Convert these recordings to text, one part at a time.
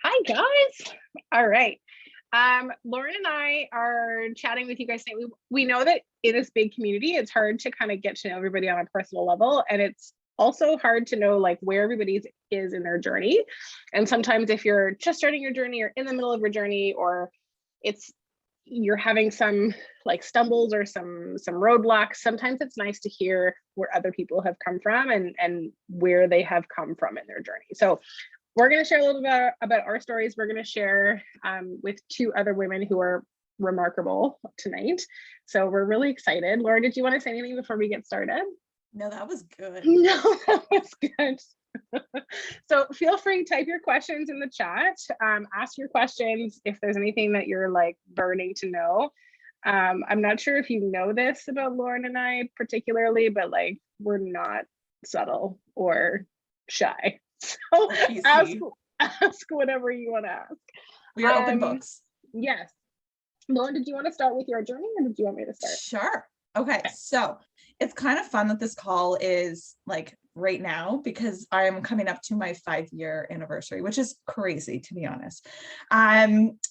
Hi guys. All right. Lauren and I are chatting with you guys today. We know that in this big community, it's hard to kind of get to know everybody on a personal level. And it's also hard to know like where everybody is in their journey. And sometimes if you're just starting your journey or in the middle of your journey, or it's you're having some like stumbles or some roadblocks, sometimes it's nice to hear where other people have come from and where they have come from in their journey. So we're going to share a little bit about our stories. We're going to share with two other women who are remarkable tonight. So we're really excited. Laura, did you want to say anything before we get started? No, that was good. No, that was good. So feel free to type your questions in the chat. Ask your questions if there's anything that you're like burning to know. I'm not sure if you know this about Lauren and I particularly, but like we're not subtle or shy. So ask whatever you want to ask. We are open books. Yes. Lauren, did you want to start with your journey or did you want me to start? Sure. Okay. So it's kind of fun that this call is like right now because I am coming up to my 5-year anniversary, which is crazy to be honest.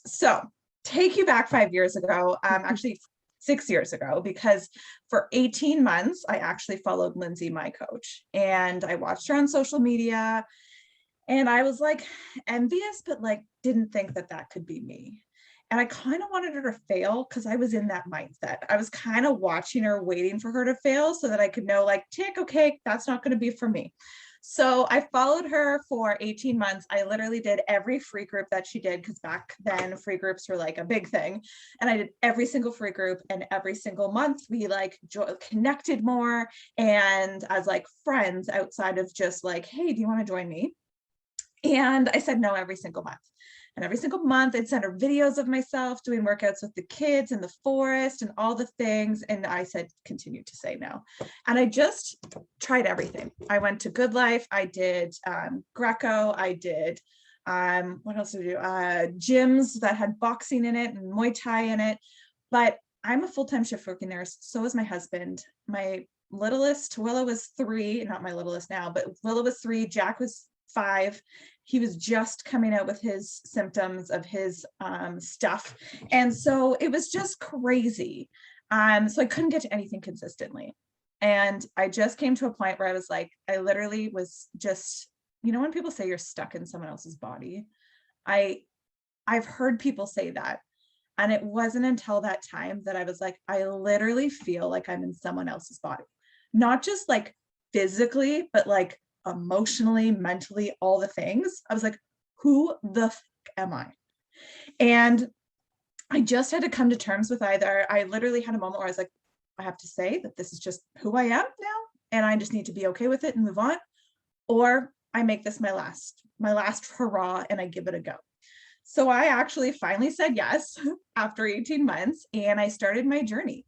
So take you back 5 years ago, actually 6 years ago, because for 18 months, I actually followed Lindsay, my coach, and I watched her on social media and I was like envious, but like didn't think that that could be me. And I kind of wanted her to fail because I was in that mindset. I was kind of watching her, waiting for her to fail so that I could know like, tick, okay, that's not going to be for me. So I followed her for 18 months. I literally did every free group that she did because back then free groups were like a big thing. And I did every single free group, and every single month we like connected more and as like friends outside of just like, hey, do you want to join me? And I said no every single month. And every single month I'd send her videos of myself doing workouts with the kids in the forest and all the things. And I said, continue to say no. And I just tried everything. I went to Good Life. I did Greco. I did, what else did I do? Gyms that had boxing in it and Muay Thai in it. But I'm a full-time shift working nurse. So is my husband. My littlest, Willow was 3, not my littlest now, but Willow was 3. Jack was 5. He was just coming out with his symptoms of his stuff. And so it was just crazy. So I couldn't get to anything consistently. And I just came to a point where I was like, I literally was just, you know, when people say you're stuck in someone else's body, I've heard people say that. And it wasn't until that time that I was like, I literally feel like I'm in someone else's body, not just like physically, but like emotionally, mentally, all the things. I was like, who the am I? And I just had to come to terms with either I literally had a moment where I was like, I have to say that this is just who I am now, and I just need to be okay with it and move on, or I make this my last hurrah and I give it a go. So I actually finally said yes after 18 months and I started my journey.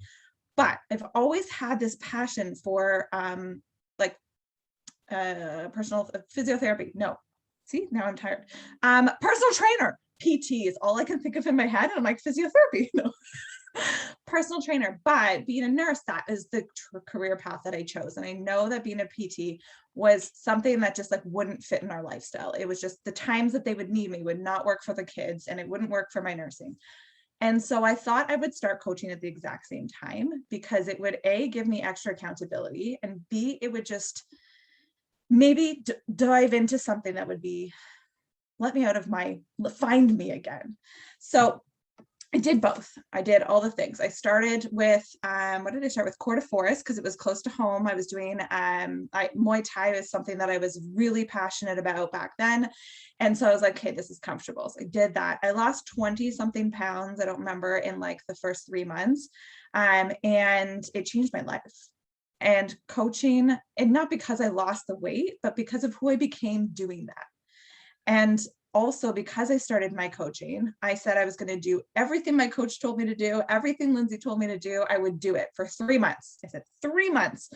But I've always had this passion for personal physiotherapy. No, see, now I'm tired. Personal trainer, PT is all I can think of in my head. And I'm like, physiotherapy, no. Personal trainer. But being a nurse, that is the career path that I chose. And I know that being a PT was something that just like wouldn't fit in our lifestyle. It was just the times that they would need me would not work for the kids and it wouldn't work for my nursing. And so I thought I would start coaching at the exact same time because it would A, give me extra accountability, and B, it would just maybe dive into something that would be find me again. So I did both. I did all the things. I started with, what did I start with? Court of Forest, because it was close to home. I was doing, Muay Thai was something that I was really passionate about back then. And so I was like, okay, this is comfortable. So I did that. I lost 20 something pounds. I don't remember, in like the first 3 months. And it changed my life. And coaching, and not because I lost the weight, but because of who I became doing that. And also because I started my coaching, I said I was going to do everything my coach told me to do, everything Lindsay told me to do, I would do it for 3 months. I said 3 months.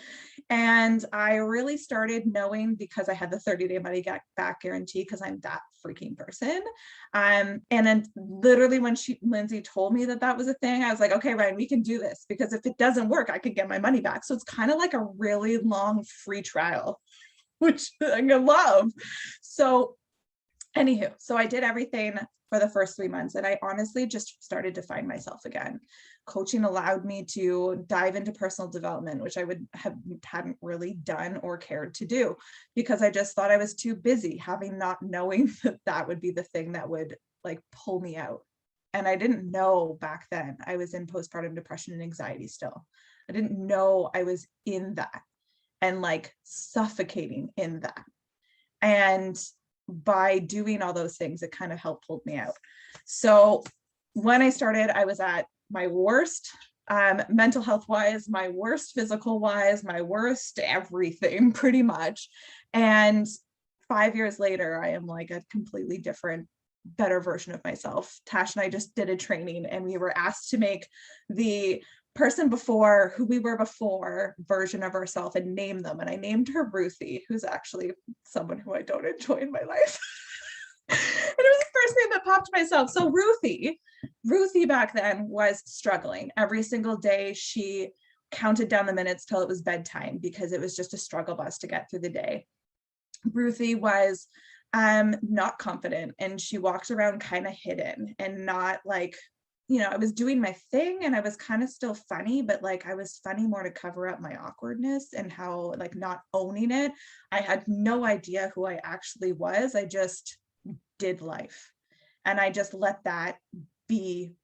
And I really started knowing, because I had the 30-day money back guarantee, because I'm that freaking person. And then literally when Lindsay told me that that was a thing, I was like, okay, Ryan, we can do this, because if it doesn't work, I could get my money back. So it's kind of like a really long free trial, which I love. So Anywho, so I did everything for the first 3 months, and I honestly just started to find myself again. Coaching allowed me to dive into personal development, which I hadn't really done or cared to do, because I just thought I was too busy, having not knowing that that would be the thing that would like pull me out. And I didn't know back then I was in postpartum depression and anxiety still. I didn't know I was in that and like suffocating in that. And by doing all those things, it kind of helped pull me out. So when I started, I was at my worst, mental health wise, my worst physical wise, my worst everything pretty much. And 5 years later, I am like a completely different, better version of myself. Tash and I just did a training, and we were asked to make the person before who we were before version of ourselves and name them. And I named her Ruthie, who's actually someone who I don't enjoy in my life. And it was the first name that popped to myself. So Ruthie back then was struggling. Every single day she counted down the minutes till it was bedtime, because it was just a struggle bus to get through the day. Ruthie was not confident, and she walked around kind of hidden and not like, I was doing my thing and I was kind of still funny, but like I was funny more to cover up my awkwardness and how like not owning it. I had no idea who I actually was. I just did life, and I just let that be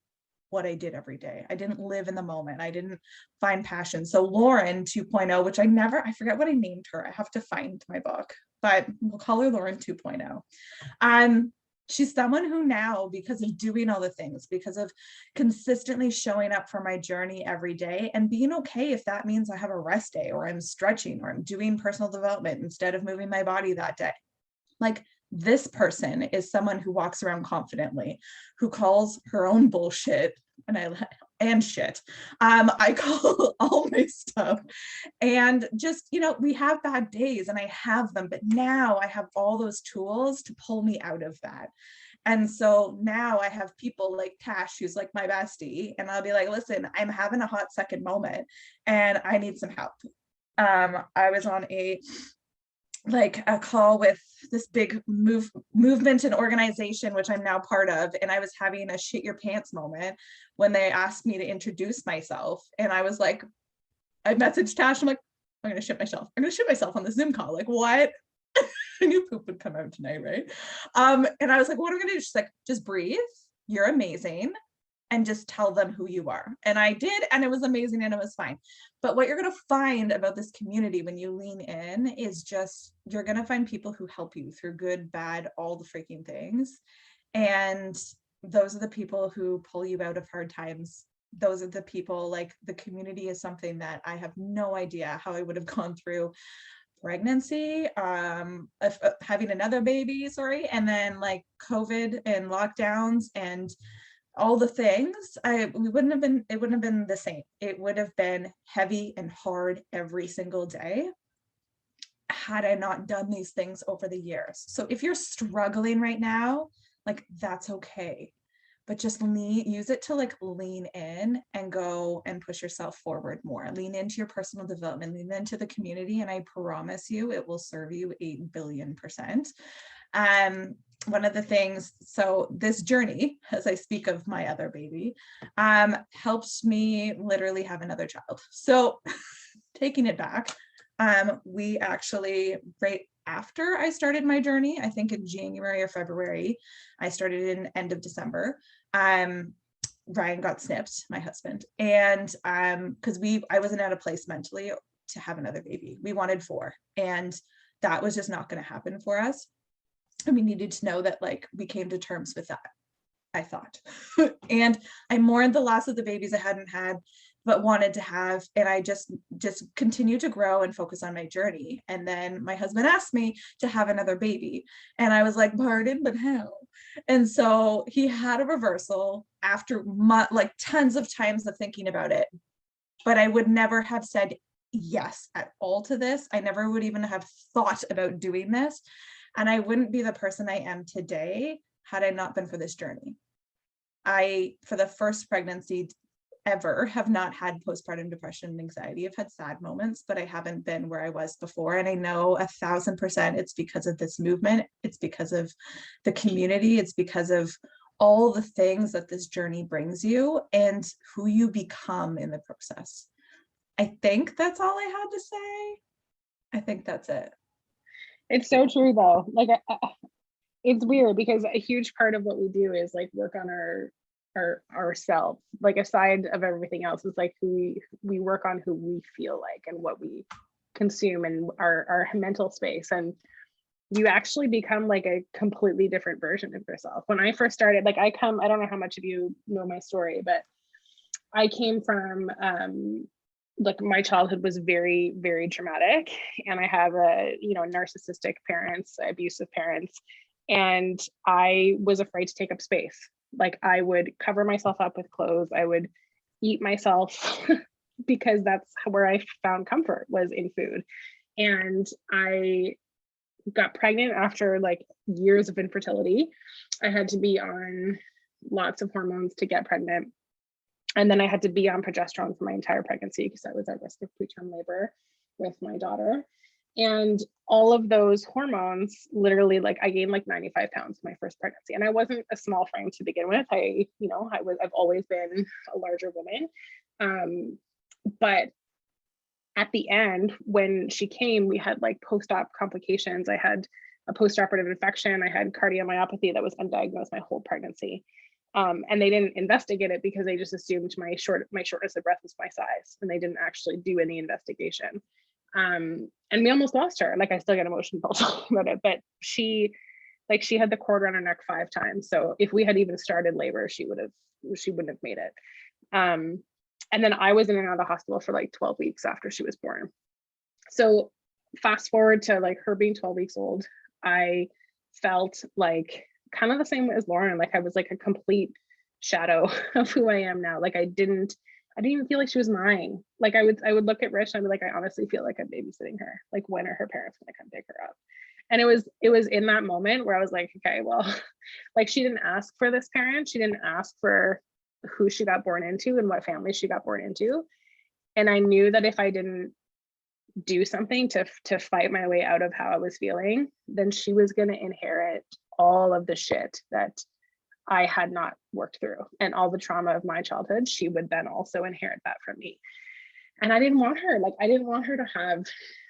what I did every day. I didn't live in the moment. I didn't find passion. So Lauren 2.0, which I forget what I named her. I have to find my book, but we'll call her Lauren 2.0. She's someone who now, because of doing all the things, because of consistently showing up for my journey every day and being okay if that means I have a rest day or I'm stretching or I'm doing personal development instead of moving my body that day. Like, this person is someone who walks around confidently, who calls her own bullshit and shit. I call all my stuff, and just, we have bad days and I have them, but now I have all those tools to pull me out of that. And so now I have people like Tash, who's like my bestie, and I'll be like, listen, I'm having a hot second moment and I need some help. I was on a call with this big movement and organization, which I'm now part of. And I was having a shit your pants moment when they asked me to introduce myself. And I was like, I messaged Tash, I'm like, I'm going to shit myself. I'm going to shit myself on the Zoom call. Like, what? I knew poop would come out tonight, right? And I was like, what am I going to do? She's like, just breathe. You're amazing. And just tell them who you are. And I did, and it was amazing and it was fine. But what you're going to find about this community when you lean in is just, you're going to find people who help you through good, bad, all the freaking things. And those are the people who pull you out of hard times. Those are the people, like, the community is something that I have no idea how I would have gone through pregnancy, having another baby, and then like COVID and lockdowns and all the things. It wouldn't have been the same. It would have been heavy and hard every single day had I not done these things over the years. So if you're struggling right now, like, that's okay, but just use it to like lean in and go and push yourself forward more. Lean into your personal development, lean into the community, and I promise you it will serve you 8 billion%. One of the things, so this journey, as I speak of my other baby, helps me literally have another child. So taking it back, we actually, right after I started my journey, I think in January or February, I started in end of December, Ryan got snipped, my husband. And because I wasn't at a place mentally to have another baby. We wanted 4, and that was just not going to happen for us. And we needed to know that, like, we came to terms with that, I thought. And I mourned the loss of the babies I hadn't had, but wanted to have. And I just continued to grow and focus on my journey. And then my husband asked me to have another baby. And I was like, pardon, but how? And so he had a reversal after like tons of times of thinking about it. But I would never have said yes at all to this. I never would even have thought about doing this. And I wouldn't be the person I am today had I not been for this journey. For the first pregnancy, ever have not had postpartum depression and anxiety. I've had sad moments, but I haven't been where I was before. And I know 1,000% it's because of this movement. It's because of the community. It's because of all the things that this journey brings you and who you become in the process. I think that's all I had to say. I think that's it. It's so true though. Like it's weird because a huge part of what we do is like work on ourselves, like aside of everything else, is like who we work on, who we feel like and what we consume and our mental space. And you actually become like a completely different version of yourself. When I first started, like I don't know how much of you know my story, but I came from like my childhood was very, very traumatic. And I have narcissistic parents, abusive parents. And I was afraid to take up space. Like I would cover myself up with clothes. I would eat myself because that's where I found comfort, was in food. And I got pregnant after like years of infertility. I had to be on lots of hormones to get pregnant. And then I had to be on progesterone for my entire pregnancy because I was at risk of preterm labor with my daughter. And all of those hormones, literally, like I gained like 95 pounds my first pregnancy. And I wasn't a small frame to begin with. I've always been a larger woman. But at the end, when she came, we had like post-op complications. I had a post-operative infection. I had cardiomyopathy that was undiagnosed my whole pregnancy. And they didn't investigate it because they just assumed my shortness of breath was my size, and they didn't actually do any investigation. And we almost lost her. Like I still get emotional talking about it, but she had the cord around her neck 5 times. So if we had even started labor, she wouldn't have made it. And then I was in and out of the hospital for like 12 weeks after she was born. So fast forward to like her being 12 weeks old, I felt like kind of the same as Lauren. Like I was like a complete shadow of who I am now. Like I didn't even feel like she was mine. Like I would look at Rich and I'd be like, I honestly feel like I'm babysitting her. Like when are her parents gonna come pick her up? And it was in that moment where I was like, okay, well, like she didn't ask for this parent. She didn't ask for who she got born into and what family she got born into. And I knew that if I didn't do something to fight my way out of how I was feeling, then she was going to inherit all of the shit that I had not worked through, and all the trauma of my childhood. She would then also inherit that from me. And I didn't want her to have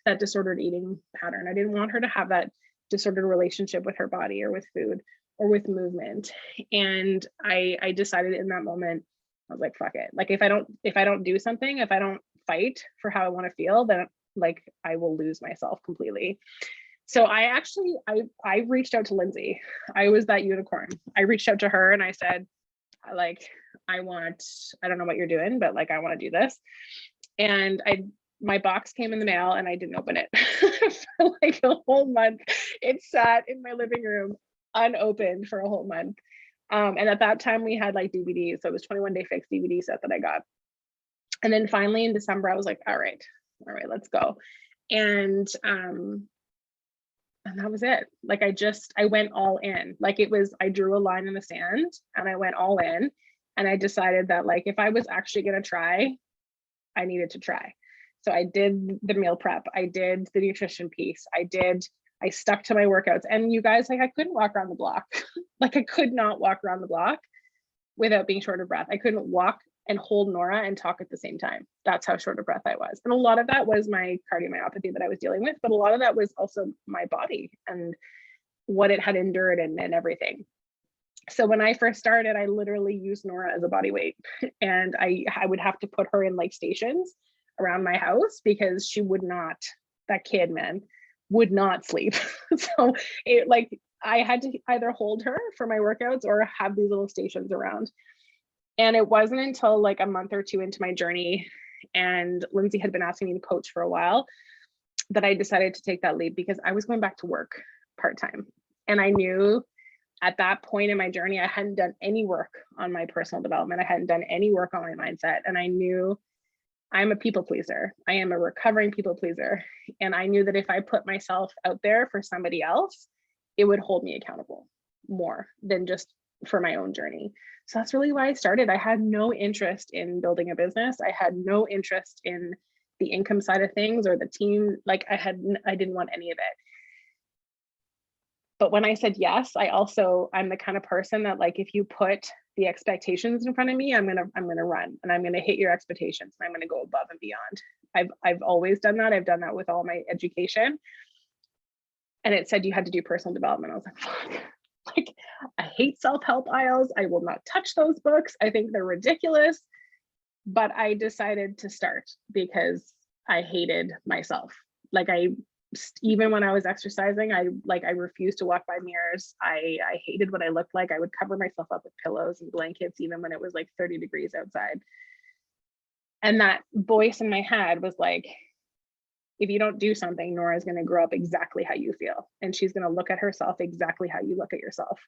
that disordered eating pattern. I didn't want her to have that disordered relationship with her body or with food or with movement. And I decided in that moment, I was like, fuck it. Like if I don't do something, if I don't fight for how I want to feel, then like I will lose myself completely. So I reached out to Lindsay. I was that unicorn. I reached out to her and I said, like, I don't know what you're doing, but like, I want to do this. And my box came in the mail and I didn't open it for like a whole month. It sat in my living room unopened for a whole month. And at that time we had like DVDs. So it was 21 Day Fix DVD set that I got. And then finally in December, I was like, all right, let's go. And that was it. Like I went all in. Like I drew a line in the sand and I went all in. And I decided that like, if I was actually going to try, I needed to try. So I did the meal prep. I did the nutrition piece. I stuck to my workouts. And you guys, like I couldn't walk around the block. Like I could not walk around the block without being short of breath. I couldn't walk and hold Nora and talk at the same time. That's how short of breath I was. And a lot of that was my cardiomyopathy that I was dealing with, but a lot of that was also my body and what it had endured and everything. So when I first started, I literally used Nora as a body weight, and I would have to put her in like stations around my house because she would not, that kid, man, would not sleep. So it like, I had to either hold her for my workouts or have these little stations around. And it wasn't until like a month or two into my journey, and Lindsay had been asking me to coach for a while, that I decided to take that leap because I was going back to work part-time. And I knew at that point in my journey, I hadn't done any work on my personal development. I hadn't done any work on my mindset. And I knew I'm a people pleaser. I am a recovering people pleaser. And I knew that if I put myself out there for somebody else, it would hold me accountable more than just for my own journey. So that's really why I started. I had no interest in building a business. I had no interest in the income side of things or the team. Like I didn't want any of it. But when I said yes, I'm the kind of person that, like, if you put the expectations in front of me, I'm gonna run, and I'm gonna hit your expectations, and I'm gonna go above and beyond. I've always done that. I've done that with all my education. And it said you had to do personal development. I was like, fuck. Like, I hate self-help aisles. I will not touch those books. I think they're ridiculous. But I decided to start because I hated myself. Like, even when I was exercising, I refused to walk by mirrors. I hated what I looked like. I would cover myself up with pillows and blankets, even when it was like 30 degrees outside. And that voice in my head was like, if you don't do something, Nora's going to grow up exactly how you feel. And she's going to look at herself exactly how you look at yourself.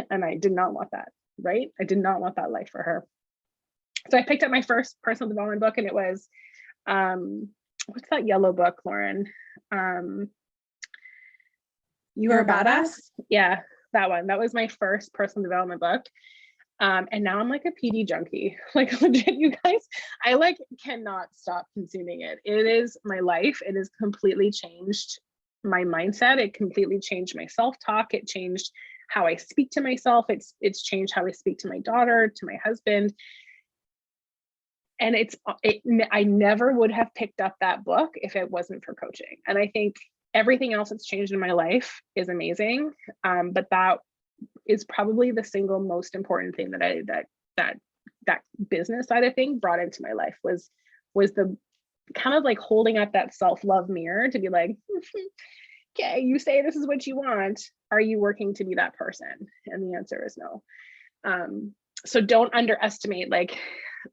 And I did not want that, right? I did not want that life for her. So I picked up my first personal development book, and it was, what's that yellow book, Lauren? You're a Badass? Yeah, that one. That was my first personal development book. And now I'm like a PD junkie. Like, legit, you guys, I like cannot stop consuming it. It is my life. It has completely changed my mindset. It completely changed my self-talk. It changed how I speak to myself. It's changed how I speak to my daughter, to my husband. And I never would have picked up that book if it wasn't for coaching. And I think everything else that's changed in my life is amazing. But that is probably the single most important thing that business side of thing brought into my life was the kind of like holding up that self-love mirror to be like, okay, you say this is what you want. Are you working to be that person? And the answer is no. So don't underestimate, like,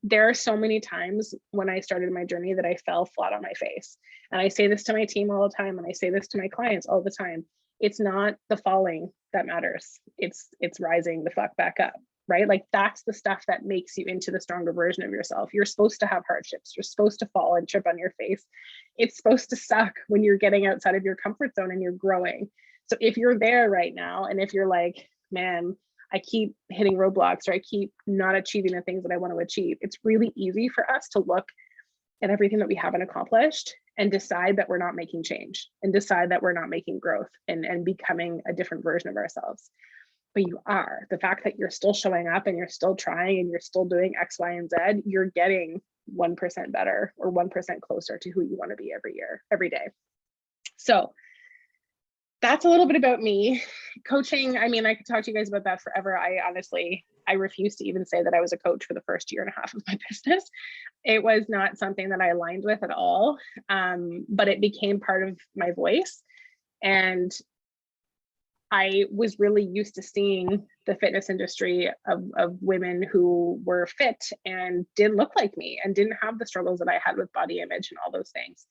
there are so many times when I started my journey that I fell flat on my face. And I say this to my team all the time, and I say this to my clients all the time. It's not the falling that matters. It's rising the fuck back up, right? Like, that's the stuff that makes you into the stronger version of yourself. You're supposed to have hardships. You're supposed to fall and trip on your face. It's supposed to suck when you're getting outside of your comfort zone and you're growing. So if you're there right now, and if you're like, man, I keep hitting roadblocks, or I keep not achieving the things that I want to achieve, it's really easy for us to look at everything that we haven't accomplished and decide that we're not making change, and decide that we're not making growth and becoming a different version of ourselves. But you are. The fact that you're still showing up and you're still trying and you're still doing X, Y, and Z, you're getting 1% better or 1% closer to who you want to be every year, every day. So that's a little bit about me. Coaching, I mean, I could talk to you guys about that forever. I refuse to even say that I was a coach for the first year and a half of my business. It was not something that I aligned with at all, but it became part of my voice. And I was really used to seeing the fitness industry of women who were fit and didn't look like me and didn't have the struggles that I had with body image and all those things.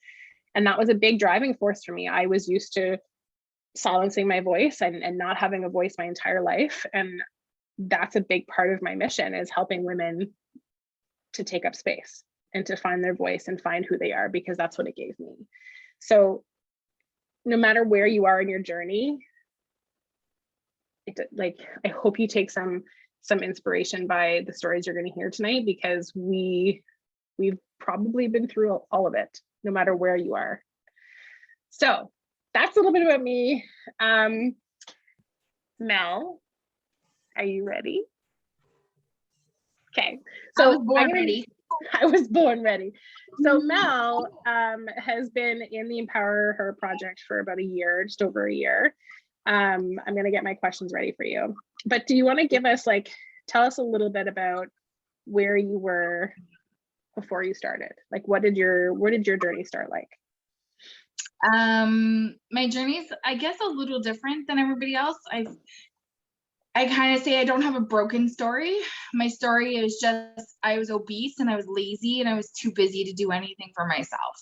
And that was a big driving force for me. I was used to silencing my voice and not having a voice my entire life. And that's a big part of my mission, is helping women to take up space and to find their voice and find who they are, because that's what it gave me. So no matter where you are in your journey, I hope you take some inspiration by the stories you're going to hear tonight, because we've probably been through all of it, no matter where you are. So that's a little bit about me. Mel, are you ready? Okay, so I was born ready. I was born ready. So Mel has been in the Empower Her project for about a year, just over a year. I'm going to get my questions ready for you. But do you want to give us, like, tell us a little bit about where you were before you started? Like, where did your journey start like? My journey's, I guess, a little different than everybody else. I kind of say I don't have a broken story. My story is just I was obese and I was lazy and I was too busy to do anything for myself,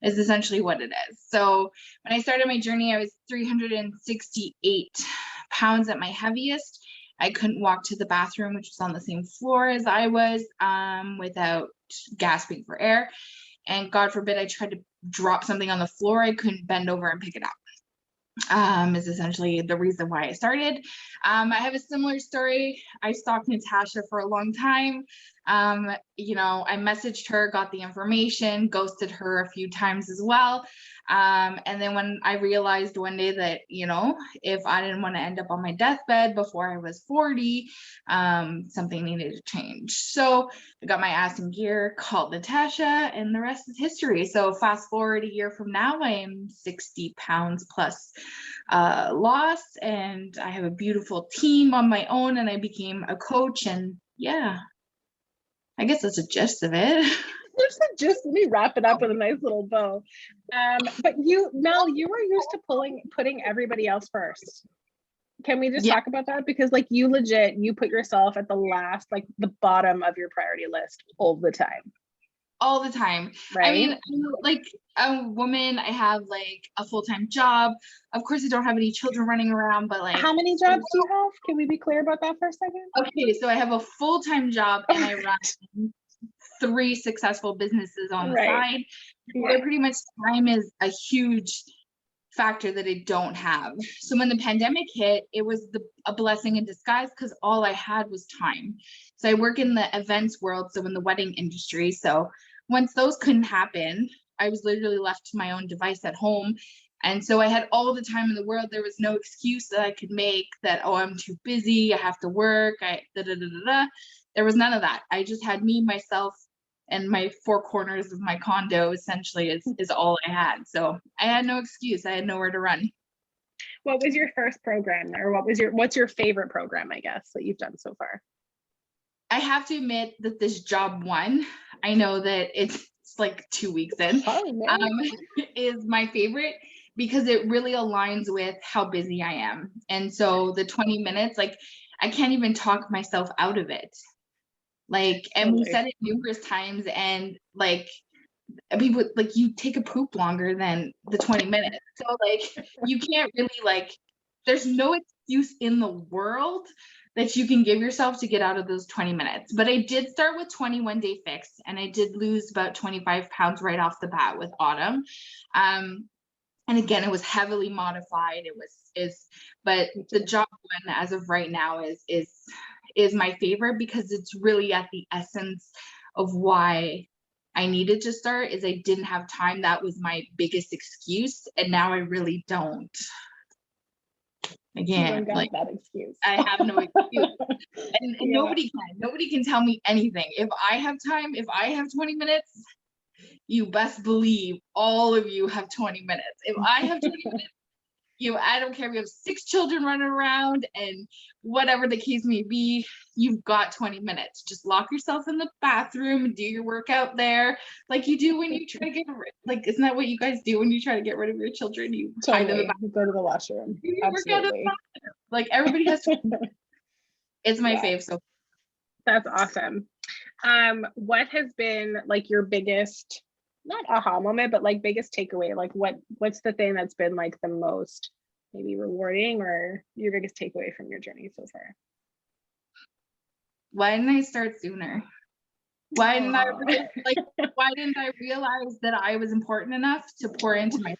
is essentially what it is. So when I started my journey, I was 368 pounds at my heaviest. I couldn't walk to the bathroom, which was on the same floor as I was, without gasping for air. And God forbid I tried to drop something on the floor, I couldn't bend over and pick it up. is essentially the reason why I started. I have a similar story. I stalked Natasha for a long time. You know, I messaged her, got the information, ghosted her a few times as well. And then when I realized one day that, you know, if I didn't want to end up on my deathbed before I was 40, something needed to change. So I got my ass in gear, called Natasha, and the rest is history. So fast forward a year from now, I am 60 pounds plus lost, and I have a beautiful team on my own, and I became a coach. And yeah, I guess that's the gist of it. Just let me wrap it up with a nice little bow. But you, Mel, you were used to putting everybody else first. Can we just talk about that? Because like you legit, you put yourself at the last, like the bottom of your priority list all the time. All the time. Right? I mean, like a woman, I have like a full-time job. Of course, I don't have any children running around, but like, how many jobs do you have? Can we be clear about that for a second? Okay, so I have a full-time job and I run 3 successful businesses on the side. Yeah. Pretty much time is a huge factor that I don't have. So when the pandemic hit, it was a blessing in disguise because all I had was time. So I work in the events world, so in the wedding industry. So once those couldn't happen, I was literally left to my own device at home. And so I had all the time in the world. There was no excuse that I could make that, oh, I'm too busy, I have to work, There was none of that. I just had me, myself, and my 4 corners of my condo essentially is all I had. So I had no excuse. I had nowhere to run. What was your first program, or what's your favorite program, I guess, that you've done so far? I have to admit that this job one, I know that it's like 2 weeks in, is my favorite because it really aligns with how busy I am. And so the 20 minutes, like I can't even talk myself out of it. Like, and we said it numerous times, and like people, like, you take a poop longer than the 20 minutes. So like you can't really, like, there's no excuse in the world that you can give yourself to get out of those 20 minutes. But I did start with 21 day fix, and I did lose about 25 pounds right off the bat with Autumn. And again, it was heavily modified. But the job one as of right now is my favorite because it's really at the essence of why I needed to start. Is I didn't have time. That was my biggest excuse, and now I really don't. Again, like that excuse. I have no excuse. and nobody can tell me anything. If I have time, if I have 20 minutes, you best believe all of you have 20 minutes. If I have 20 minutes, I don't care if you have 6 children running around and whatever the case may be, you've got 20 minutes. Just lock yourself in the bathroom and do your workout there, like you do when you try to get rid. Like, isn't that what you guys do when you try to get rid of your children? You hide in the bathroom. Go to the washroom. Absolutely. Like everybody has to. It's my fave. So that's awesome. What has been like your biggest, not aha moment, but like biggest takeaway? Like what's the thing that's been like the most maybe rewarding, or your biggest takeaway from your journey so far? Why didn't I start sooner? Why didn't I realize that I was important enough to pour into myself?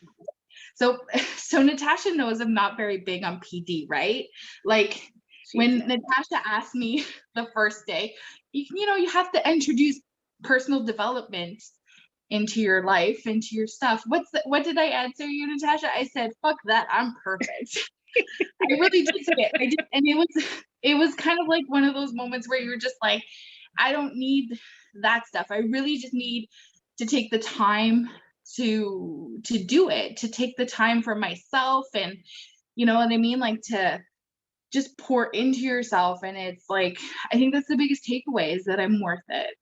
So Natasha knows I'm not very big on PD, right? Like when Natasha asked me the first day, you have to introduce personal development into your life, into your stuff. What did I answer you, Natasha? I said, fuck that, I'm perfect. I really did say it. And it was kind of like one of those moments where you're just like, I don't need that stuff. I really just need to take the time to do it, to take the time for myself, and you know what I mean, like to just pour into yourself. And it's like, I think that's the biggest takeaway, is that I'm worth it,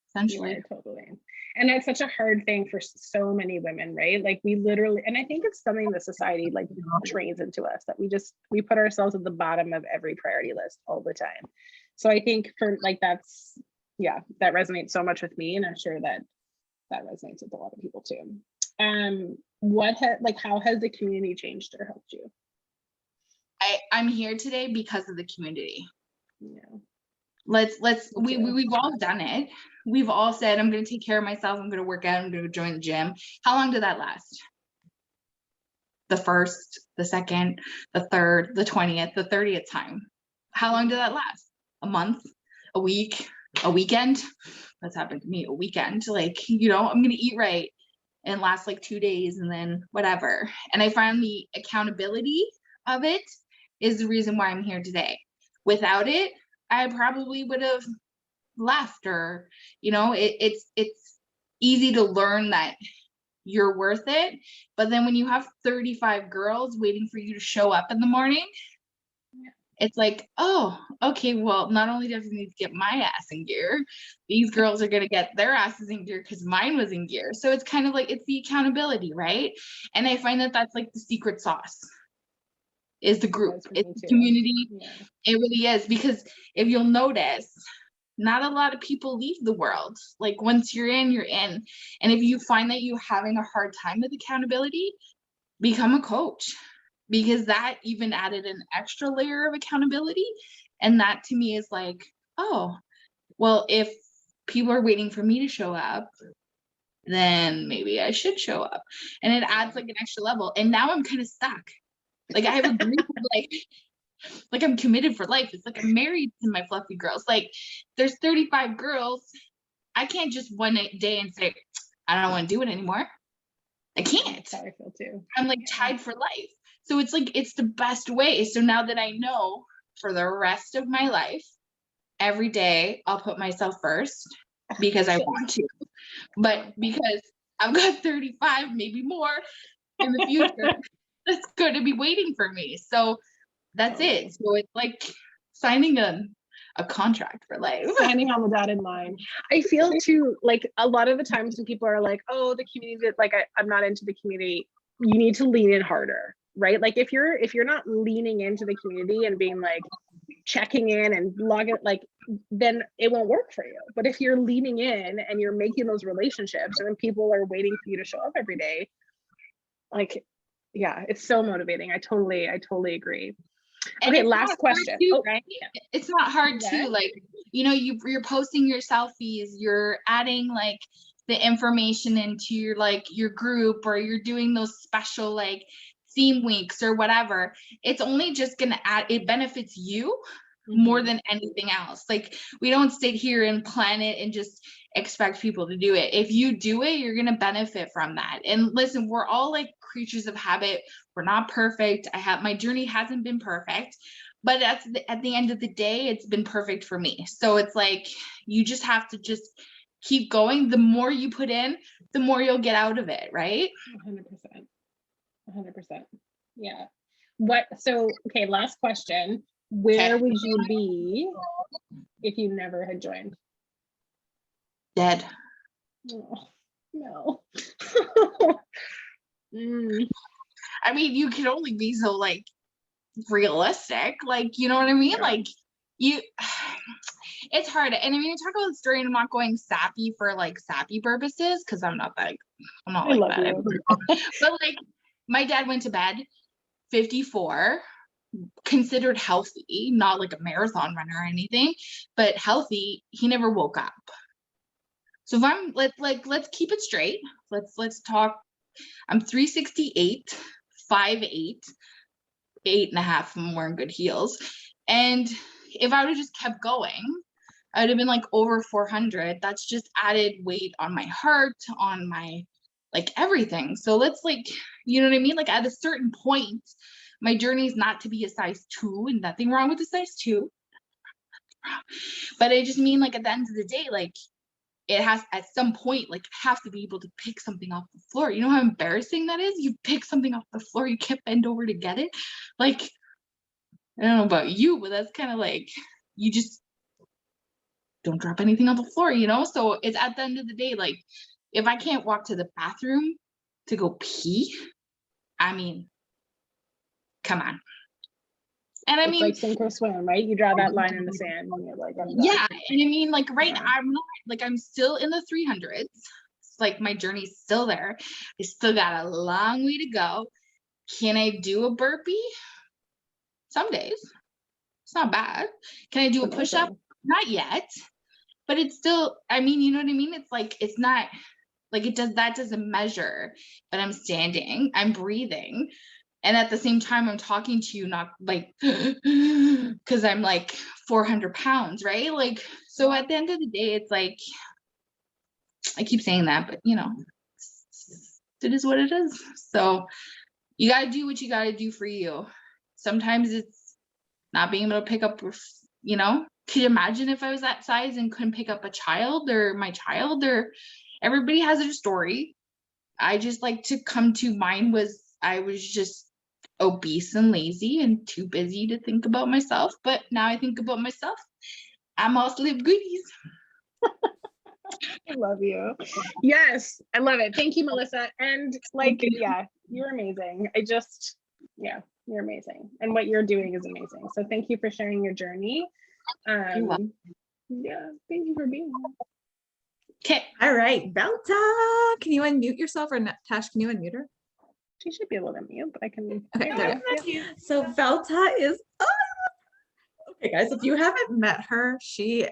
essentially. Yeah, totally. And that's such a hard thing for so many women, right? Like we literally, and I think it's something the society like trains into us, that we put ourselves at the bottom of every priority list all the time. So I think for like that resonates so much with me, and I'm sure that resonates with a lot of people too. How has the community changed or helped you? I'm here today because of the community. Yeah. We've all done it. We've all said, I'm going to take care of myself. I'm going to work out. I'm going to join the gym. How long did that last? the first, the second, the third, the 20th, the 30th time. How long did that last? A month, a week, a weekend? That's happened to me, a weekend. Like, you know, I'm going to eat right and last like 2 days and then whatever. And I find the accountability of it is the reason why I'm here today. Without it, I probably would have left, or, you know, it's easy to learn that you're worth it. But then when you have 35 girls waiting for you to show up in the morning, it's like, oh, okay, well, not only do I need to get my ass in gear, these girls are going to get their asses in gear because mine was in gear. So it's kind of like, it's the accountability, right? And I find that that's like the secret sauce is the group, it's the community. Yeah. It really is, because if you'll notice, not a lot of people leave the world. Like once you're in, you're in. And if you find that you're having a hard time with accountability, become a coach, because that even added an extra layer of accountability. And that to me is like, oh, well, if people are waiting for me to show up, then maybe I should show up. And it adds like an extra level. And now I'm kind of stuck. Like I have a group of like I'm committed for life. It's like I'm married to my fluffy girls. Like there's 35 girls. I can't just one day and say, I don't want to do it anymore. I can't. That's how I feel too. I'm like tied for life. So it's like, it's the best way. So now that I know for the rest of my life, every day I'll put myself first because I want to, but because I've got 35, maybe more in the future, that's going to be waiting for me. So that's it. So it's like signing a contract for life. Signing on the dotted line. I feel too, like a lot of the times when people are like, oh, the community, like I'm not into the community, you need to lean in harder, right? Like if you're not leaning into the community and being like checking in and logging, like then it won't work for you. But if you're leaning in and you're making those relationships, and then people are waiting for you to show up every day, like, yeah, it's so motivating. I totally agree. And okay, last question. Too, right? It's not hard too. Like, you know, you're posting your selfies, you're adding like the information into your like your group, or you're doing those special like theme weeks or whatever. It's only just gonna add, it benefits you more than anything else. Like we don't sit here and plan it and just expect people to do it. If you do it, you're gonna benefit from that. And listen, we're all like creatures of habit. We're not perfect. My journey hasn't been perfect, but at the end of the day, it's been perfect for me. So it's like you just have to just keep going. The more you put in, the more you'll get out of it, right? 100%. Yeah. Okay, last question. Where would you be if you never had joined? Dead. Oh, no. I mean, you can only be so like realistic, like, you know what I mean? Yeah. Like it's hard. And I mean, you talk about the story, and I'm not going sappy for like sappy purposes, because I'm not like that. But like my dad went to bed 54, considered healthy, not like a marathon runner or anything, but healthy. He never woke up. So if I'm let's keep it straight. Let's talk. I'm 368, 5'8", 8.5. I'm wearing good heels. And if I would have just kept going, I would have been like over 400. That's just added weight on my heart, on my like everything. So let's like, you know what I mean? Like at a certain point, my journey is not to be a size 2, and nothing wrong with a size 2. But I just mean like at the end of the day, like it has at some point like have to be able to pick something off the floor. You know how embarrassing that is? You pick something off the floor, you can't bend over to get it. Like, I don't know about you, but that's kind of like, you just don't drop anything on the floor, you know? So it's at the end of the day, like if I can't walk to the bathroom to go pee, I mean, come on. And I mean, like sink or swim, right? You draw that line in the sand and you're like, yeah. And I mean, like right now, I'm not like, I'm still in the 300s. It's like my journey's still there. I still got a long way to go. Can I do a burpee? Some days. It's not bad. Can I do a push-up? Not yet. But it's still, I mean, you know what I mean? It's like, it's not like that doesn't measure, but I'm standing, I'm breathing. And at the same time, I'm talking to you, not like, because I'm like 400 pounds, right? Like, so at the end of the day, it's like, I keep saying that, but you know, it is what it is. So you got to do what you got to do for you. Sometimes it's not being able to pick up, you know, could you imagine if I was that size and couldn't pick up a child or my child, or everybody has their story. I just like to come to mine was I was just obese and lazy and too busy to think about myself. But now I think about myself. I'm all slim goodies. I love you. Yes, I love it. Thank you, Melissa. And like, yeah, you're amazing. Yeah, you're amazing. And what you're doing is amazing. So thank you for sharing your journey. Yeah, thank you for being here. Okay. All right, Verta, can you unmute yourself, or Natasha, can you unmute her? She should be able to mute, but I can. Okay, there you you go. So Verta is, okay guys, if you haven't met her,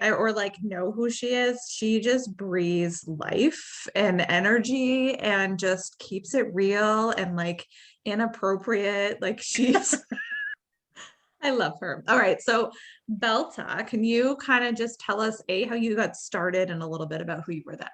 or like know who she is, she just breathes life and energy and just keeps it real and like inappropriate. Like she's, I love her. All right, so Verta, can you kind of just tell us how you got started and a little bit about who you were then?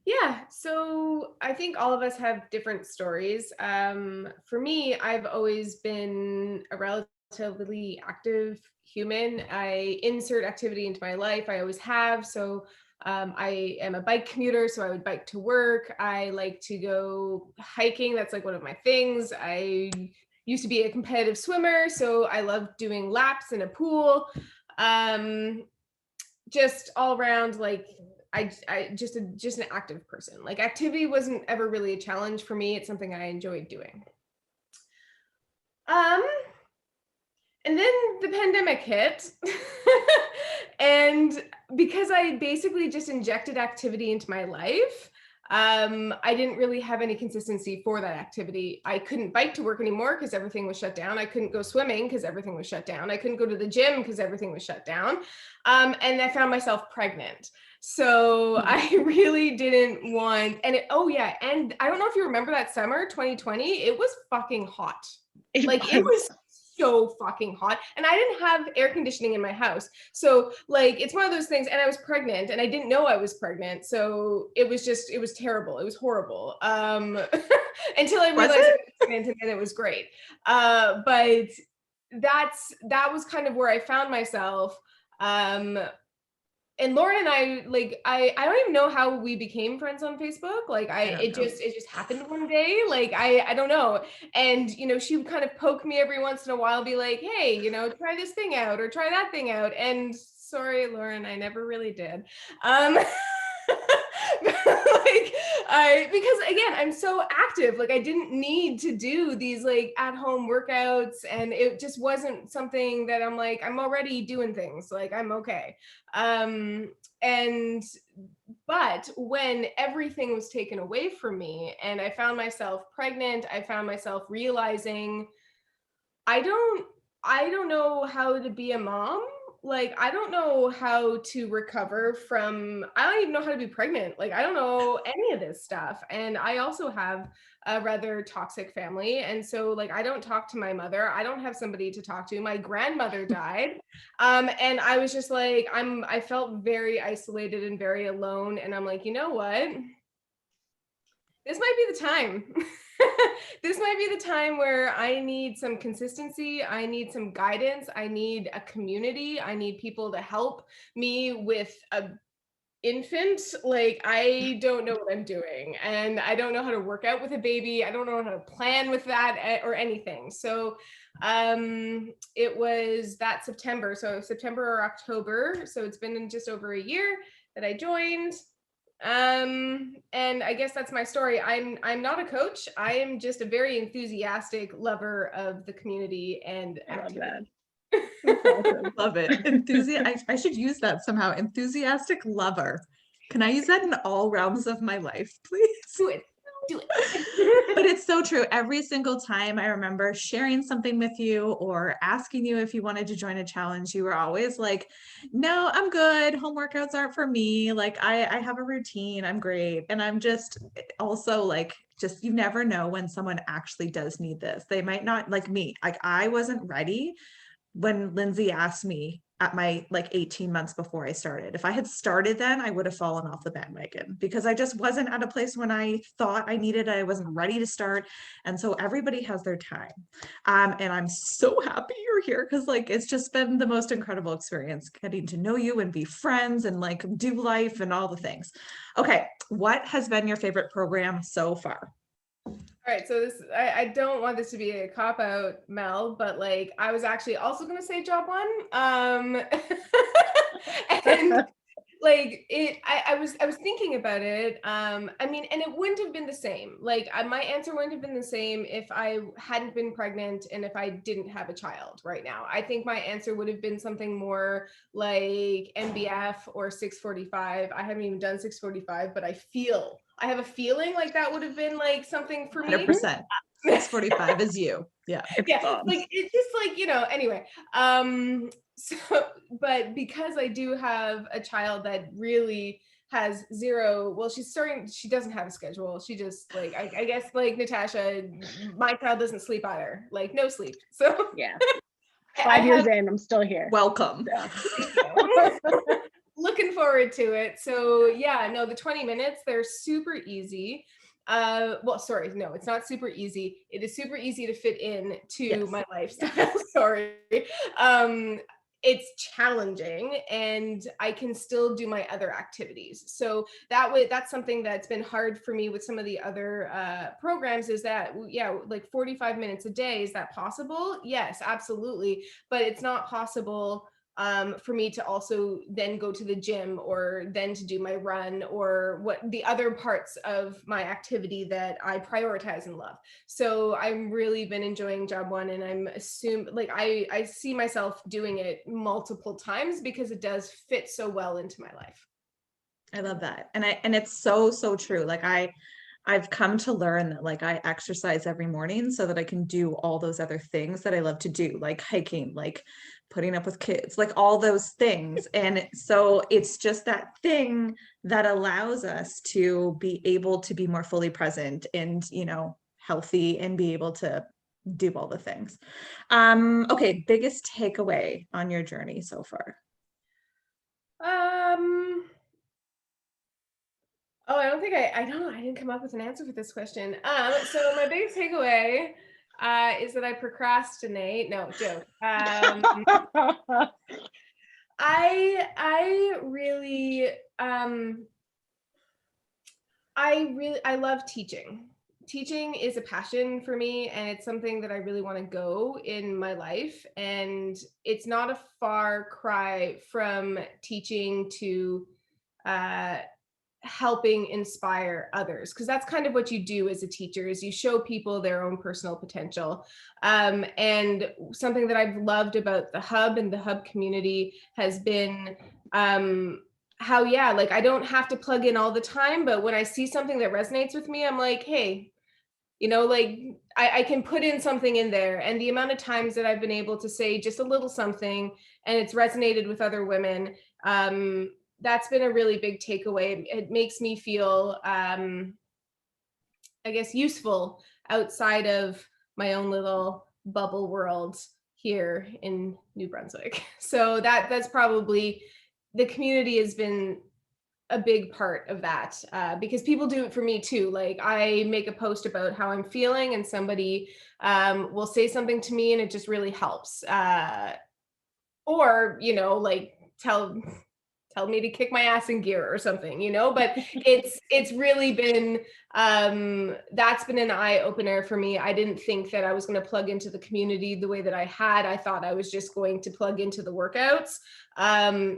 Yeah, so I think all of us have different stories. For me, I've always been a relatively active human. I insert activity into my life. I always have. So I am a bike commuter, so I would bike to work. I like to go hiking. That's like one of my things. I used to be a competitive swimmer, so I love doing laps in a pool. Just all around, like I just an active person. Like activity wasn't ever really a challenge for me. It's something I enjoyed doing. And then the pandemic hit. And because I basically just injected activity into my life, I didn't really have any consistency for that activity. I couldn't bike to work anymore because everything was shut down. I couldn't go swimming because everything was shut down. I couldn't go to the gym because everything was shut down. And I found myself pregnant. So I really didn't want, and oh yeah, and I don't know if you remember that summer, 2020, it was fucking hot. It was so fucking hot, and I didn't have air conditioning in my house. So like, it's one of those things, and I was pregnant and I didn't know I was pregnant. So it was terrible. It was horrible. Until I realized I was pregnant, and then it was great. But that was kind of where I found myself. And Lauren and I, like, I don't even know how we became friends on Facebook. Like it just happened one day. Like, I don't know. And, you know, she would kind of poke me every once in a while, be like, hey, you know, try this thing out or try that thing out. And sorry, Lauren, I never really did. Because again, I'm so active, like I didn't need to do these like at home workouts, and it just wasn't something that I'm like, I'm already doing things, like I'm okay. But when everything was taken away from me and I found myself pregnant, I found myself realizing I don't know how to be a mom. Like, I don't know how to recover from, I don't even know how to be pregnant. Like, I don't know any of this stuff. And I also have a rather toxic family. And so like, I don't talk to my mother. I don't have somebody to talk to. My grandmother died. And I was just like, I felt very isolated and very alone. And I'm like, you know what? This might be the time. This might be the time where I need some consistency. I need some guidance. I need a community. I need people to help me with a infant. Like, I don't know what I'm doing, and I don't know how to work out with a baby. I don't know how to plan with that or anything. So it was that September. So September or October. So it's been just over a year that I joined. And I guess that's my story. I'm not a coach. I am just a very enthusiastic lover of the community and activity. Awesome. Love it. I should use that somehow. Enthusiastic lover. Can I use that in all realms of my life, please? Do it. But it's so true. Every single time I remember sharing something with you or asking you if you wanted to join a challenge, you were always like, no, I'm good. Home workouts aren't for me. Like I have a routine. I'm great. And I'm just also like, just, you never know when someone actually does need this. They might not, like me, like I wasn't ready when Lindsay asked me at my like 18 months before I started. If I had started then, I would have fallen off the bandwagon because I just wasn't at a place when I thought I needed it. I wasn't ready to start. And so everybody has their time. And I'm so happy you're here because like it's just been the most incredible experience getting to know you and be friends and like do life and all the things. Okay, what has been your favorite program so far? All right, so this I don't want this to be a cop out, Mel, but like I was actually also gonna say job one. And like I was thinking about it. I mean, and it wouldn't have been the same. Like my answer wouldn't have been the same if I hadn't been pregnant and if I didn't have a child right now. I think my answer would have been something more like MBF or 645. I haven't even done 645, but I have a feeling like that would have been like something for me. 100%. 645 is you. Yeah. Yeah, like it's just like, anyway. So, but because I do have a child that really has zero, well, she doesn't have a schedule. She just like, I guess like Natasha, my child doesn't sleep either, like no sleep. So Yeah. I 5 years have- in, I'm still here. Welcome. looking forward to it. So yeah, no, the 20 minutes, they're super easy. Well, sorry, no, it's not super easy. It is super easy to fit in to Yes. my lifestyle. Sorry. It's challenging and I can still do my other activities. So that's something that's been hard for me with some of the other programs is that, yeah, like 45 minutes a day. Is that possible? Yes, absolutely. But it's not possible for me to also then go to the gym or then to do my run or what the other parts of my activity that I prioritize and love. So I've really been enjoying job one and I'm like I see myself doing it multiple times because it does fit so well into my life. I love that. And it's so true. Like I've come to learn that like I exercise every morning so that I can do all those other things that I love to do, like hiking, like putting up with kids, like all those things. And so it's just that thing that allows us to be able to be more fully present and, healthy and be able to do all the things. Okay, biggest takeaway on your journey so far? Oh, I don't think I didn't come up with an answer for this question. So my biggest takeaway is that I procrastinate. No, joke. I really I love teaching. Teaching is a passion for me and it's something that I really want to go in my life, and it's not a far cry from teaching to helping inspire others, because that's kind of what you do as a teacher is you show people their own personal potential. And something that I've loved about the hub and the hub community has been how, yeah, like I don't have to plug in all the time, but when I see something that resonates with me, I'm like, hey, like I can put in something in there. And the amount of times that I've been able to say just a little something and it's resonated with other women, that's been a really big takeaway. It makes me feel, I guess, useful outside of my own little bubble world here in New Brunswick. So that's probably, the community has been a big part of that, because people do it for me too. Like I make a post about how I'm feeling and somebody will say something to me and it just really helps. Or, like tell me to kick my ass in gear or something, but it's really been, that's been an eye opener for me. I didn't think that I was going to plug into the community the way that I had. I thought I was just going to plug into the workouts.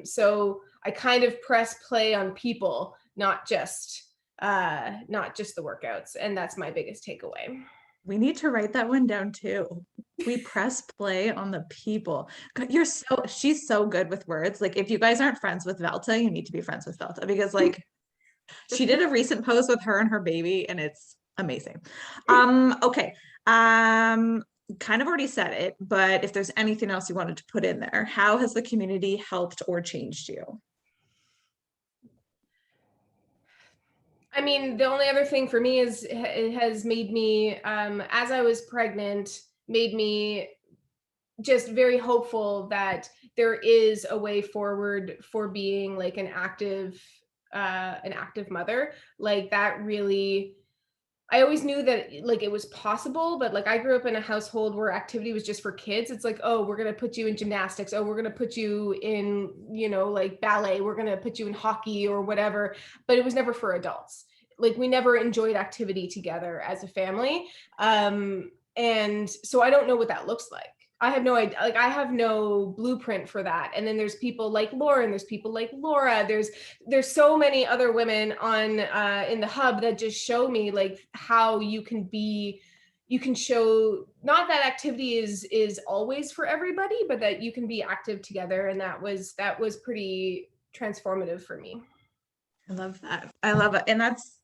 So I kind of press play on people, not just the workouts. And that's my biggest takeaway. We need to write that one down too. We press play on the people. God, she's so good with words. Like if you guys aren't friends with Verta, you need to be friends with Verta because like she did a recent post with her and her baby and it's amazing. Okay. Kind of already said it, but if there's anything else you wanted to put in there, how has the community helped or changed you? I mean, the only other thing for me is it has made me, as I was pregnant, made me just very hopeful that there is a way forward for being like an active mother. Like that really, I always knew that like it was possible, but like I grew up in a household where activity was just for kids. It's like, oh, we're going to put you in gymnastics. Oh, we're going to put you in, like ballet. We're going to put you in hockey or whatever. But it was never for adults. Like we never enjoyed activity together as a family. And so I don't know what that looks like. I have no idea. Like I have no blueprint for that. And then there's people like Lauren, there's people like Laura, there's so many other women on in the hub that just show me like how you can show not that activity is always for everybody, but that you can be active together. And that was pretty transformative for me. I love that. I love it. And that's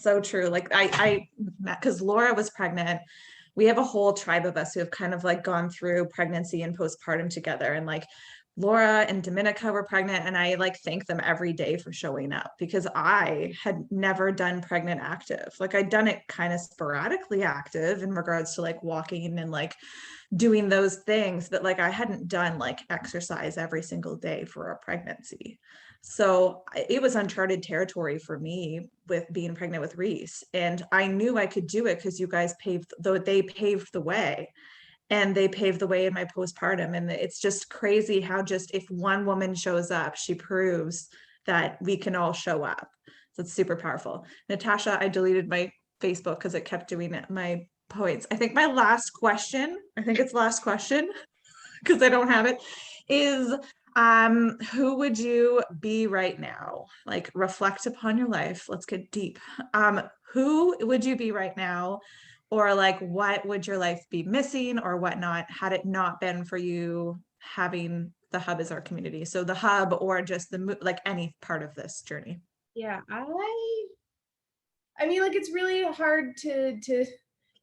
so true. Like I met, because Laura was pregnant. We have a whole tribe of us who have kind of like gone through pregnancy and postpartum together. And like Laura and Dominica were pregnant, and I like thank them every day for showing up, because I had never done pregnant active. Like I'd done it kind of sporadically active in regards to like walking and like doing those things, but like I hadn't done like exercise every single day for a pregnancy. So it was uncharted territory for me with being pregnant with Reese. And I knew I could do it because you guys they paved the way, and they paved the way in my postpartum. And it's just crazy how just if one woman shows up, she proves that we can all show up. So it's super powerful. Natasha, I deleted my Facebook because it kept doing it, my points. I think it's last question because I don't have it, is who would you be right now? Like reflect upon your life. Let's get deep. Who would you be right now? Or like, what would your life be missing or whatnot had it not been for you having the hub as our community? So the hub, or just like any part of this journey. Yeah, I mean, like it's really hard to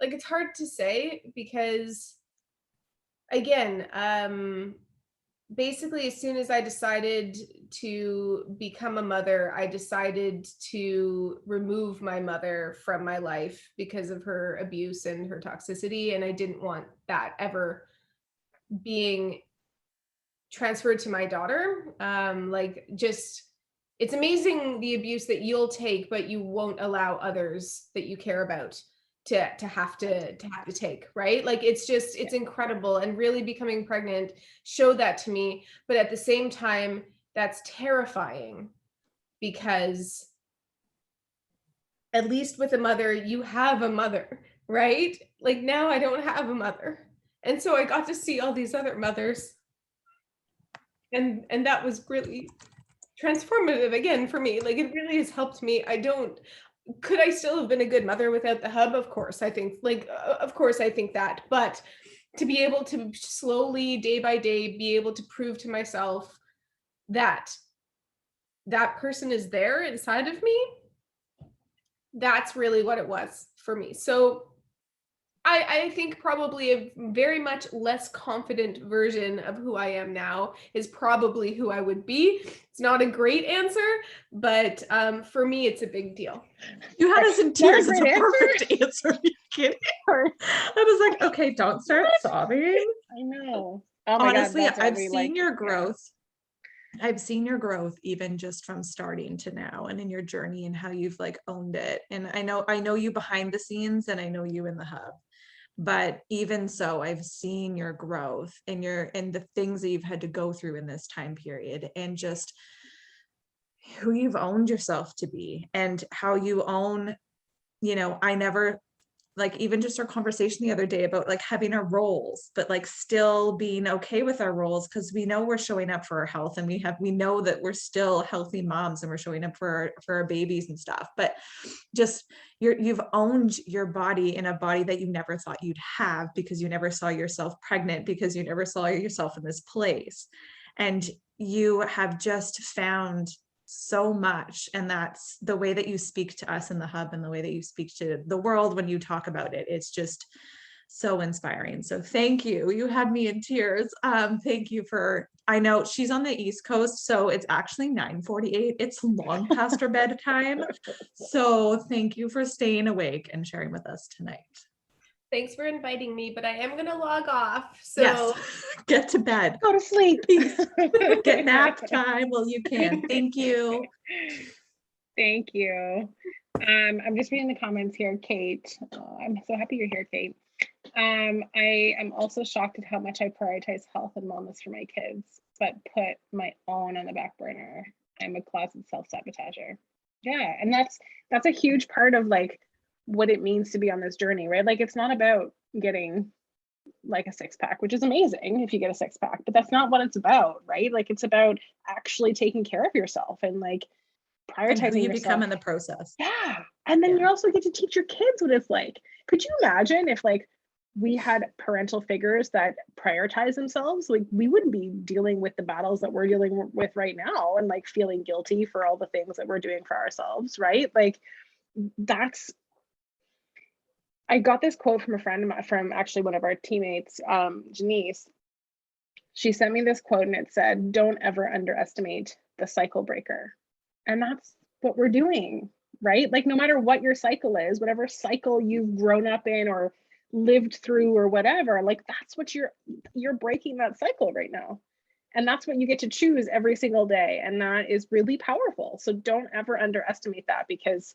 like it's hard to say because again, basically as soon as I decided to become a mother, I decided to remove my mother from my life because of her abuse and her toxicity, and I didn't want that ever being transferred to my daughter. Like just it's amazing the abuse that you'll take, but you won't allow others that you care about to have to take, right? Like it's incredible. And really becoming pregnant showed that to me. But at the same time, that's terrifying because at least with a mother, you have a mother, right? Like now I don't have a mother. And so I got to see all these other mothers. And that was really transformative again for me. Like it really has helped me. Could I still have been a good mother without the hub? Of course, I think that, but to be able to slowly day by day be able to prove to myself that that person is there inside of me, that's really what it was for me. So I think probably a very much less confident version of who I am now is probably who I would be. It's not a great answer, but for me, it's a big deal. You had us in tears. It's a perfect answer. Are you kidding? I was like, okay, don't start sobbing. I know. Oh my Honestly, God, I've seen your growth. I've seen your growth even just from starting to now, and in your journey and how you've like owned it. And I know you behind the scenes, and I know you in the hub. But even so, I've seen your growth and the things that you've had to go through in this time period, and just who you've owned yourself to be, and how you own, I never, like even just our conversation the other day about like having our roles, but like still being okay with our roles, because we know we're showing up for our health, and we know that we're still healthy moms, and we're showing up for our babies and stuff. But just you've owned your body in a body that you never thought you'd have, because you never saw yourself pregnant, because you never saw yourself in this place, and you have just found so much. And that's the way that you speak to us in the hub, and the way that you speak to the world when you talk about it. It's just so inspiring. So thank you. You had me in tears. Thank you for, I know she's on the East Coast, so it's actually 9:48. It's long past her bedtime. So thank you for staying awake and sharing with us tonight. Thanks for inviting me, but I am going to log off. So Yes, get to bed. Go to sleep. Get nap time while you can. Thank you. Thank you. I'm just reading the comments here, Kate. I'm so happy you're here, Kate. I am also shocked at how much I prioritize health and wellness for my kids, but put my own on the back burner. I'm a closet self-sabotager. Yeah, and that's a huge part of like what it means to be on this journey, right? Like it's not about getting like a six-pack, which is amazing if you get a six-pack, but that's not what it's about, right? Like it's about actually taking care of yourself and like prioritizing And who you yourself. become in the process. Yeah. And then you also get to teach your kids what it's like. Could you imagine if like we had parental figures that prioritize themselves? Like we wouldn't be dealing with the battles that we're dealing with right now and like feeling guilty for all the things that we're doing for ourselves, right? Like I got this quote from a friend of mine, from actually one of our teammates, Janice. She sent me this quote and it said, "Don't ever underestimate the cycle breaker." And that's what we're doing, right? Like no matter what your cycle is, whatever cycle you've grown up in or lived through or whatever, like that's what you're breaking that cycle right now. And that's what you get to choose every single day. And that is really powerful. So don't ever underestimate that, because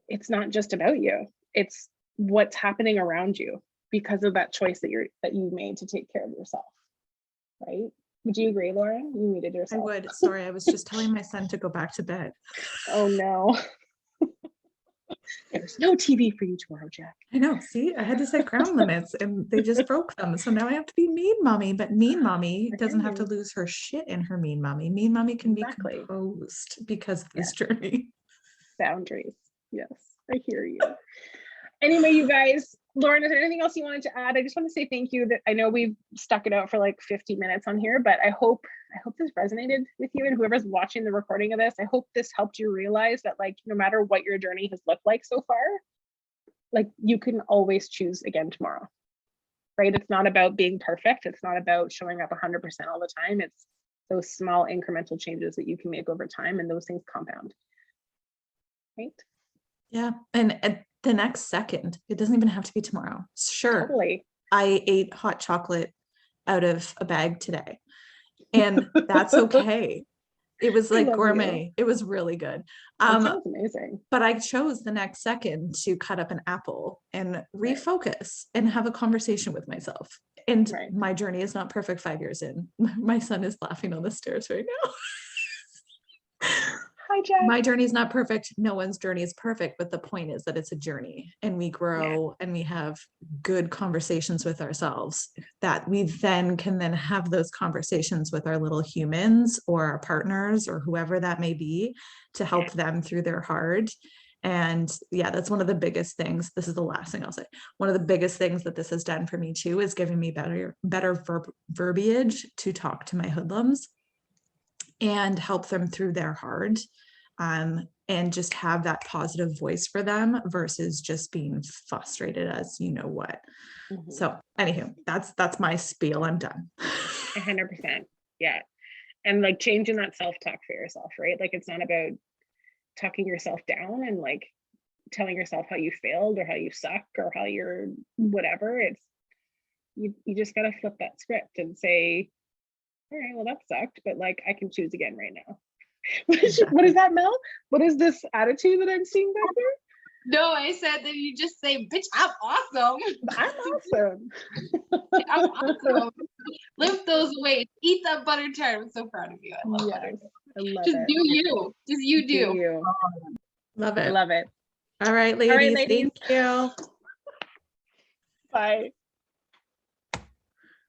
it's not just about you. It's what's happening around you because of that choice that you made to take care of yourself, right? Would you agree, Lauren? You muted yourself. I would. Sorry, I was just telling my son to go back to bed. Oh no. There's no TV for you tomorrow, Jack. I know. See, I had to set ground limits and they just broke them. So now I have to be mean mommy, but mean mommy doesn't have to lose her shit in her mean mommy. Mean mommy can be composed because of this journey. Boundaries. Yes, I hear you. Anyway, you guys, Lauren, is there anything else you wanted to add? I just want to say thank you. That I know we've stuck it out for like 50 minutes on here, but I hope this resonated with you and whoever's watching the recording of this. I hope this helped you realize that like no matter what your journey has looked like so far, like you can always choose again tomorrow, right? It's not about being perfect. It's not about showing up 100% all the time. It's those small incremental changes that you can make over time, and those things compound, right? Yeah, and at the next second, it doesn't even have to be tomorrow. Sure, Totally. I ate hot chocolate out of a bag today, and that's okay. It was like gourmet. It was really good. That sounds amazing. But I chose the next second to cut up an apple and refocus and have a conversation with myself. And my journey is not perfect 5 years in. My son is laughing on the stairs right now. Hi, Jack. My journey is not perfect. No one's journey is perfect, but the point is that it's a journey, and we grow and we have good conversations with ourselves that we then can have those conversations with our little humans or our partners or whoever that may be to help them through their hard. And yeah, that's one of the biggest things. This is the last thing I'll say. One of the biggest things that this has done for me too is giving me better verbiage to talk to my hoodlums and help them through their hard, and just have that positive voice for them versus just being frustrated as you know what. So anywho, that's my spiel. I'm done. 100%. Yeah. And like changing that self-talk for yourself, right? Like it's not about talking yourself down and like telling yourself how you failed or how you suck or how you're whatever. It's you just got to flip that script and say, all right, well, that sucked, but like I can choose again right now. What is that, Mel? What is this attitude that I'm seeing back there? No, I said that you just say, bitch, I'm awesome. I'm awesome. I'm awesome. Lift those weights. Eat that butter tart. I'm so proud of you. I love butter. I love just it. do you. Just you do. You. Love it. I love it. All right, ladies. Thank you. Bye.